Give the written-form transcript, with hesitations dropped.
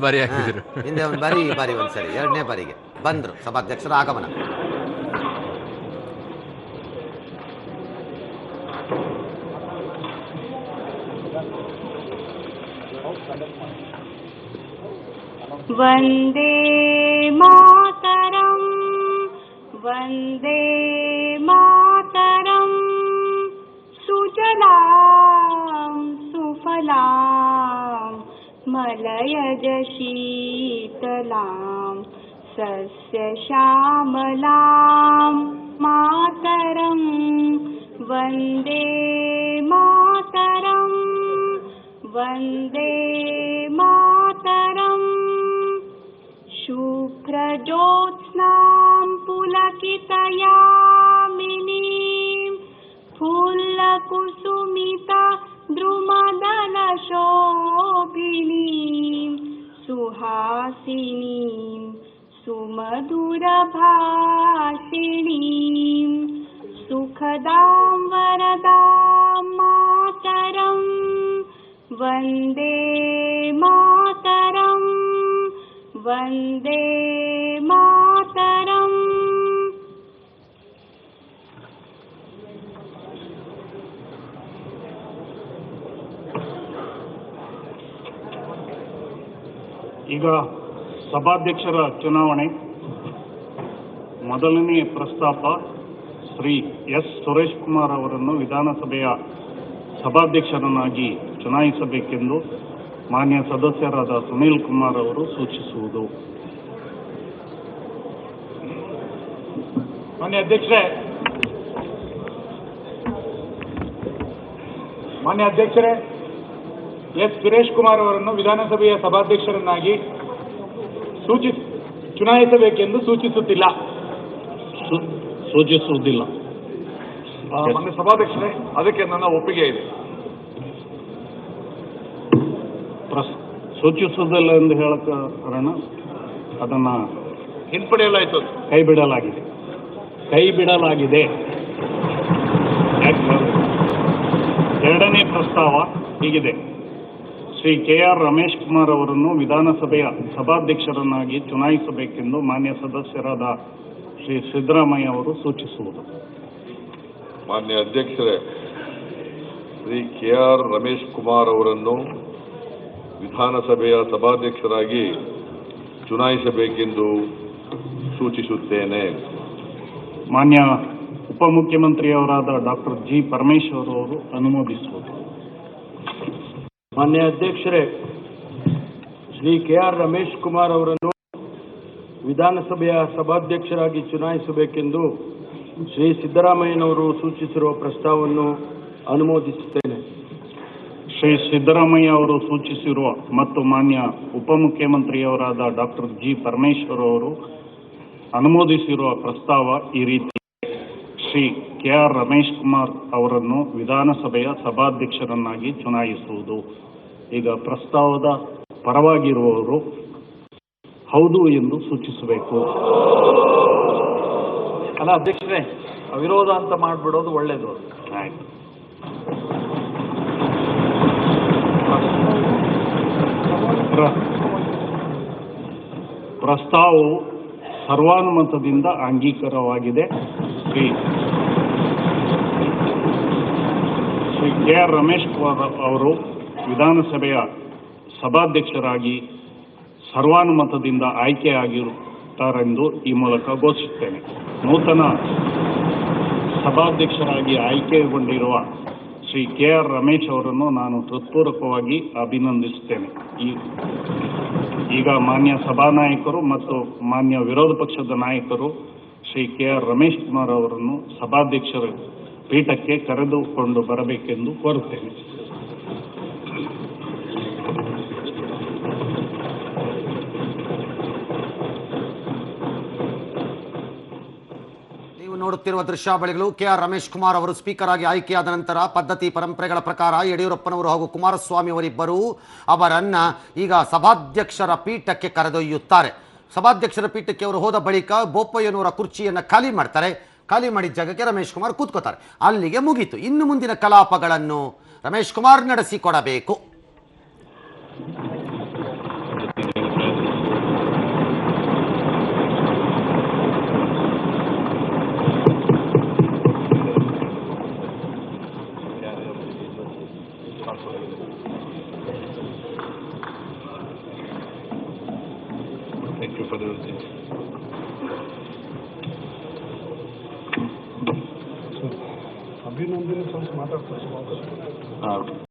ಬಾರಿ ಹಾಕಿದ್ರು. ಹಿಂದೆ ಒಂದು ಬಾರಿ ಈ ಬಾರಿ ಒಂದ್ಸರಿ ಎರಡನೇ ಬಾರಿಗೆ ಬಂದ್ರು ಸಭಾಧ್ಯಕ್ಷರ ಆಗಮನ. ವಂದೇ ಮಾತರಂ ವಂದೇ ಮಾತರಂ ಸುಜಲಾಂ ಸುಫಲಾಂ ಮಲಯಜ ಶೀತಲಾಂ ಸಸ್ಯಶ್ಯಾಮಲಾಂ ಮಾತರಂ ವಂದೇ ಮಾತರಂ ವಂದೇ ಮಾತರಂ ಶುಭ್ರಜ್ಯೋತ್ಸ್ನಾಂ ಪುಲಕಿತಯಾಮಿನೀಂ ಫುಲ್ಲಕುಸುಮಿತ ದ್ರುಮದಲಶೋಭಿನೀಂ ಸುಹಾಸಿನೀಂ ಸುಮಧುರಭಾಷಿಣೀಂ ಸುಖದಾಂ ವರದಾಂ ಮಾತರಂ ವಂದೇ ಮಾತರಂ ವಂದೇ ಮಾತರಂ. ಈಗ ಸಭಾಧ್ಯಕ್ಷರ ಚುನಾವಣೆ ಮೊದಲನೇ ಪ್ರಸ್ತಾಪ ಶ್ರೀ ಎಸ್ ಸುರೇಶ್ ಕುಮಾರ್ ಅವರನ್ನು ವಿಧಾನಸಭೆಯ ಸಭಾಧ್ಯಕ್ಷರನ್ನಾಗಿ ಚುನಾಯಿಸಬೇಕೆಂದು ಮಾನ್ಯ ಸದಸ್ಯರಾದ ಸುನೀಲ್ ಕುಮಾರ್ ಅವರು ಸೂಚಿಸುವುದು. ಮಾನ್ಯ ಅಧ್ಯಕ್ಷರೇ, ಎಸ್ ಸುರೇಶ್ ಕುಮಾರ್ ಅವರನ್ನು ವಿಧಾನಸಭೆಯ ಸಭಾಧ್ಯಕ್ಷರನ್ನಾಗಿ ಚುನಾಯಿಸಬೇಕೆಂದು ಸೂಚಿಸುವುದಿಲ್ಲ. ಮಾನ್ಯ ಸಭಾಧ್ಯಕ್ಷರೇ, ಅದಕ್ಕೆ ನನ್ನ ಒಪ್ಪಿಗೆ ಇದೆ. ಸೂಚಿಸುವುದಿಲ್ಲ ಎಂದು ಹೇಳಕ ಕಾರಣ ಅದನ್ನು ಹಿಂಪಡೆಯಲಾಯಿತು, ಕೈ ಬಿಡಲಾಗಿದೆ. ಎರಡನೇ ಪ್ರಸ್ತಾವ ಹೀಗಿದೆ: ಶ್ರೀ KR ರಮೇಶ್ ಕುಮಾರ್ ಅವರನ್ನು ವಿಧಾನಸಭೆಯ ಸಭಾಧ್ಯಕ್ಷರನ್ನಾಗಿ ಚುನಾಯಿಸಬೇಕೆಂದು ಮಾನ್ಯ ಸದಸ್ಯರಾದ ಶ್ರೀ ಸಿದ್ದರಾಮಯ್ಯ ಅವರು ಸೂಚಿಸುವುದು. ಮಾನ್ಯ ಅಧ್ಯಕ್ಷರೇ, ಶ್ರೀ KR ರಮೇಶ್ ಕುಮಾರ್ ಅವರನ್ನು ವಿಧಾನಸಭೆಯ ಸಭಾಧ್ಯಕ್ಷರಾಗಿ ಚುನಾಯಿಸಬೇಕೆಂದು ಸೂಚಿಸುತ್ತೇನೆ. ಮಾನ್ಯ ಉಪಮುಖ್ಯಮಂತ್ರಿಯವರಾದ ಡಾಕ್ಟರ್ G. ಪರಮೇಶ್ವರ್ ಅವರು ಅನುಮೋದಿಸುವುದು. ಮಾನ್ಯ ಅಧ್ಯಕ್ಷರೇ, ಶ್ರೀ KR ರಮೇಶ್ ಕುಮಾರ್ ಅವರನ್ನು ವಿಧಾನಸಭೆಯ ಸಭಾಧ್ಯಕ್ಷರಾಗಿ ಚುನಾಯಿಸಬೇಕೆಂದು ಶ್ರೀ ಸಿದ್ದರಾಮಯ್ಯನವರು ಸೂಚಿಸಿರುವ ಪ್ರಸ್ತಾವವನ್ನು ಅನುಮೋದಿಸುತ್ತೇನೆ. ಶ್ರೀ ಸಿದ್ದರಾಮಯ್ಯ ಅವರು ಸೂಚಿಸಿರುವ ಮತ್ತು ಮಾನ್ಯ ಉಪಮುಖ್ಯಮಂತ್ರಿಯವರಾದ ಡಾಕ್ಟರ್ G. ಪರಮೇಶ್ವರ್ ಅವರು ಅನುಮೋದಿಸಿರುವ ಪ್ರಸ್ತಾವ ಈ ರೀತಿ: ಶ್ರೀ KR ರಮೇಶ್ ಕುಮಾರ್ ಅವರನ್ನು ವಿಧಾನಸಭೆಯ ಸಭಾಧ್ಯಕ್ಷರನ್ನಾಗಿ ಚುನಾಯಿಸುವುದು. ಈಗ ಪ್ರಸ್ತಾವದ ಪರವಾಗಿರುವವರು ಹೌದು ಎಂದು ಸೂಚಿಸಬೇಕು. ಅಲ್ಲ ಅಧ್ಯಕ್ಷರೇ, ಅವಿರೋಧ ಅಂತ ಮಾಡಿಬಿಡೋದು ಒಳ್ಳೆಯದು. ಆಯ್ತು. ಪ್ರಸ್ತಾವವು ಸರ್ವಾನುಮತದಿಂದ ಅಂಗೀಕಾರವಾಗಿದೆ. ಶ್ರೀ KR ರಮೇಶ್ ಕುಮಾರ್ ಅವರು ವಿಧಾನಸಭೆಯ ಸಭಾಧ್ಯಕ್ಷರಾಗಿ ಸರ್ವಾನುಮತದಿಂದ ಆಯ್ಕೆಯಾಗಿರುತ್ತಾರೆಂದು ಈ ಮೂಲಕ ಘೋಷಿಸುತ್ತೇನೆ. ನೂತನ ಸಭಾಧ್ಯಕ್ಷರಾಗಿ ಆಯ್ಕೆಗೊಂಡಿರುವ ಶ್ರೀ KR ರಮೇಶ್ ಅವರನ್ನು ನಾನು ಹೃತ್ಪೂರ್ವಕವಾಗಿ ಅಭಿನಂದಿಸುತ್ತೇನೆ. ಈಗ ಮಾನ್ಯ ಸಭಾನಾಯಕರು ಮತ್ತು ಮಾನ್ಯ ವಿರೋಧ ಪಕ್ಷದ ನಾಯಕರು ಶ್ರೀ KR ರಮೇಶ್ ಕುಮಾರ್ ಅವರನ್ನು ಸಭಾಧ್ಯಕ್ಷರ ಪೀಠಕ್ಕೆ ಕರೆದುಕೊಂಡು ಬರಬೇಕೆಂದು ಕೋರುತ್ತೇನೆ. ನೀವು ನೋಡುತ್ತಿರುವ ದೃಶ್ಯಾವಳಿಗಳು KR ರಮೇಶ್ ಕುಮಾರ್ ಅವರು ಸ್ಪೀಕರ್ ಆಗಿ ಆಯ್ಕೆಯಾದ ನಂತರ ಪದ್ಧತಿ ಪರಂಪರೆಗಳ ಪ್ರಕಾರ ಯಡಿಯೂರಪ್ಪನವರು ಹಾಗೂ ಕುಮಾರಸ್ವಾಮಿ ಅವರಿಬ್ಬರು ಅವರನ್ನ ಈಗ ಸಭಾಧ್ಯಕ್ಷರ ಪೀಠಕ್ಕೆ ಕರೆದೊಯ್ಯುತ್ತಾರೆ. ಸಭಾಧ್ಯಕ್ಷರ ಪೀಠಕ್ಕೆ ಅವರು ಹೋದ ಬಳಿಕ ಬೋಪಯ್ಯನವರ ಕುರ್ಚಿಯನ್ನು ಖಾಲಿ ಮಾಡ್ತಾರೆ. ಖಾಲಿ ಮಾಡಿದ ಜಾಗಕ್ಕೆ ರಮೇಶ್ ಕುಮಾರ್ ಕೂತ್ಕೋತಾರೆ. ಅಲ್ಲಿಗೆ ಮುಗೀತು. ಇನ್ನು ಮುಂದಿನ ಕಲಾಪಗಳನ್ನು ರಮೇಶ್ ಕುಮಾರ್ ನಡೆಸಿಕೊಡಬೇಕು. ಬರೆದಿದ್ದೀನಿ. ಅಭಿನಂದನೆ ಸ್ವಲ್ಪ ಮಾತಾಡ್ತಾರೆ.